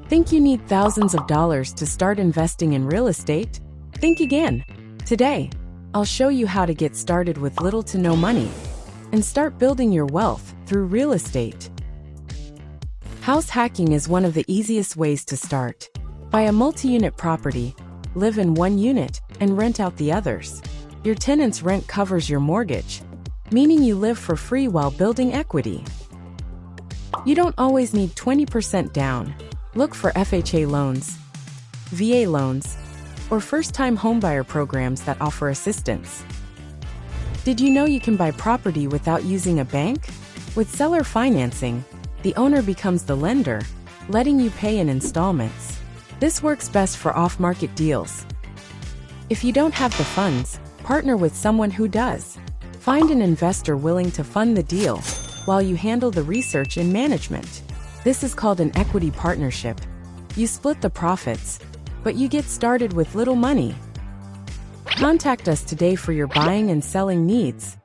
Think you need thousands of dollars to start investing in real estate? Think again. Today, I'll show you how to get started with little to no money and start building your wealth through real estate. House hacking is one of the easiest ways to start. Buy a multi-unit property, live in one unit, and rent out the others. Your tenant's rent covers your mortgage, meaning you live for free while building equity. You don't always need 20% down. Look for FHA loans, VA loans, or first-time homebuyer programs that offer assistance. Did you know you can buy property without using a bank? With seller financing, the owner becomes the lender, letting you pay in installments. This works best for off-market deals. If you don't have the funds, partner with someone who does. Find an investor willing to fund the deal while you handle the research and management. This is called an equity partnership. You split the profits, but you get started with little money. Contact us today for your buying and selling needs.